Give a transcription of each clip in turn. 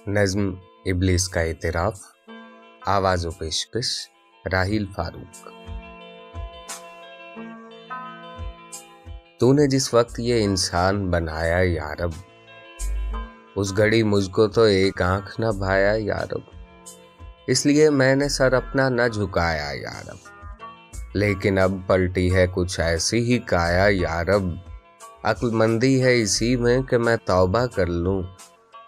नज्म इब्लिस का इतराफ, आवाज़ व पेशकश राहिल फारूक। तूने जिस वक्त ये इंसान बनाया यारब, उस घड़ी मुझको तो एक आंख न भाया यारब, इसलिए मैंने सर अपना न झुकाया यारब। लेकिन अब पलटी है कुछ ऐसी ही काया यारब, अक्लमंदी है इसी में कि मैं तौबा कर लूं।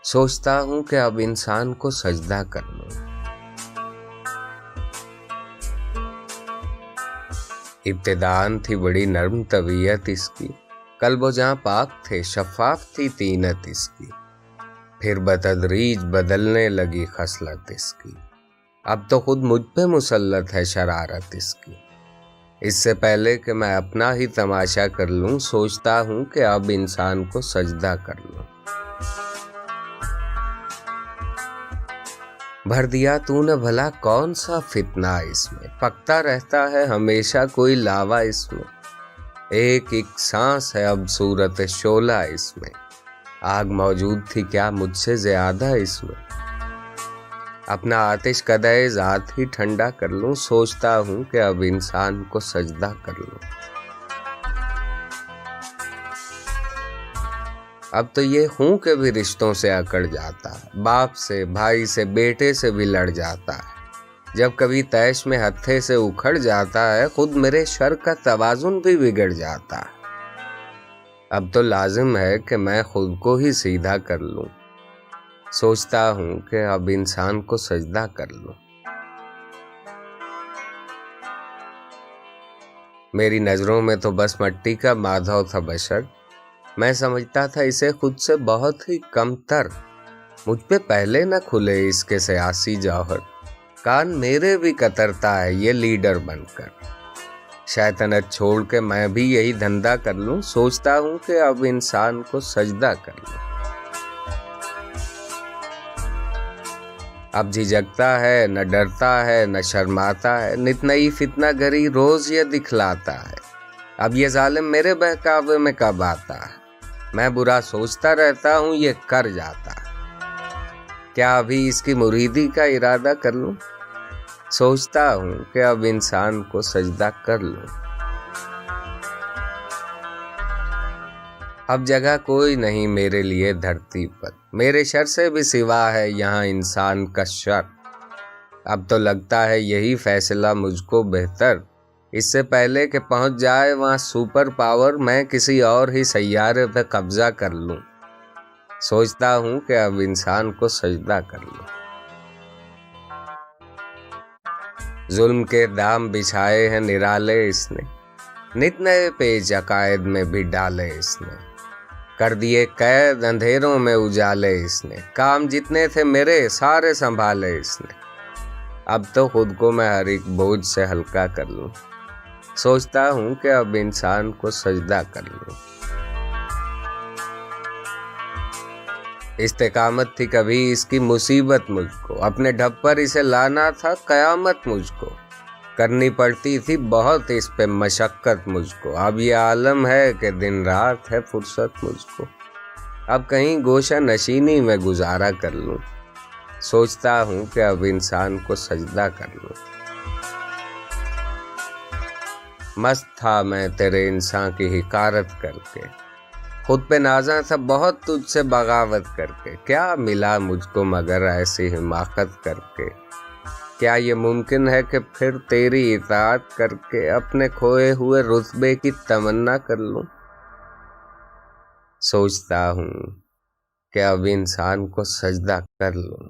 सोचता हूं कि अब इंसान को सजदा कर लूं। इब्तिदान थी बड़ी नर्म तबीयत इसकी, कल्बो जहां पाक थे शफाफ थी तीनत इसकी। फिर बतदरीज बदलने लगी खसलत इसकी, अब तो खुद मुझ पे मुसल्लत है शरारत इसकी। इससे पहले कि मैं अपना ही तमाशा कर लूं, सोचता हूं कि अब इंसान को सजदा कर लूं। भर दिया तूने भला कौन सा फितना इसमें, पकता रहता है हमेशा कोई लावा इसमें। एक एक सांस है अब सूरत शोला इसमें, आग मौजूद थी क्या मुझसे ज्यादा इसमें। अपना आतिश कदे ज़ात ही ठंडा कर लूं, सोचता हूं कि अब इंसान को सजदा कर लूं। अब तो ये हूं कि भी रिश्तों से अकड़ जाता है, बाप से भाई से बेटे से भी लड़ जाता है। जब कभी तैश में हत्थे से उखड़ जाता है, खुद मेरे शर का तवाजुन भी बिगड़ जाता है। अब तो लाजिम है कि मैं खुद को ही सीधा कर लूं, सोचता हूं कि अब इंसान को सजदा कर लूं। मेरी नजरों में तो बस मट्टी का माधव था बशर, मैं समझता था इसे खुद से बहुत ही कमतर। मुझ पे पहले न खुले इसके सियासी जौहर, कान मेरे भी कतरता है ये लीडर बनकर। शैतानत छोड़ के मैं भी यही धंधा कर लूं, सोचता हूं कि अब इंसान को सजदा कर लूं। अब झिझकता है न डरता है न शर्माता है, नित नई फितना गरी रोज ये दिखलाता है। अब ये जालिम मेरे बहकावे में कब आता है, मैं बुरा सोचता रहता हूं ये कर जाता है। क्या अभी इसकी मुरीदी का इरादा कर लूं, सोचता हूं कि अब इंसान को सजदा कर लूं। अब जगह कोई नहीं मेरे लिए धरती पर, मेरे शर से भी सिवा है यहाँ इंसान का शर। अब तो लगता है यही फैसला मुझको बेहतर, इससे पहले कि पहुंच जाए वहां सुपर पावर, मैं किसी और ही सैयारे पे कब्जा कर लूं। सोचता हूं कि अब इंसान को सजदा कर लूं। जुल्म के दाम बिछाए हैं निराले इसने, नित नए पेच अकायद में भी डाले इसने। कर दिए कैद अंधेरों में उजाले इसने, काम जितने थे मेरे सारे संभाले इसने। अब तो खुद को मैं हर एक बोझ से हल्का कर लूं, सोचता हूं कि अब इंसान को सजदा कर लूं। इस्तेकामत थी कभी इसकी मुसीबत मुझको, अपने ढब पर इसे लाना था कयामत मुझको। करनी पड़ती थी बहुत इस पे मशक्कत मुझको, अब ये आलम है कि दिन रात है फुर्सत मुझको। अब कहीं गोशा नशीनी में गुजारा कर लूं, सोचता हूं कि अब इंसान को सजदा कर लूं। मस्त था मैं तेरे इंसान की हिकारत करके, खुद पे नाज़ा था बहुत तुझसे बगावत करके। क्या मिला मुझको मगर ऐसी हिमाकत करके, क्या ये मुमकिन है कि फिर तेरी इताअत करके अपने खोए हुए रुतबे की तमन्ना कर लूं। सोचता हूं कि अब इंसान को सजदा कर लूं।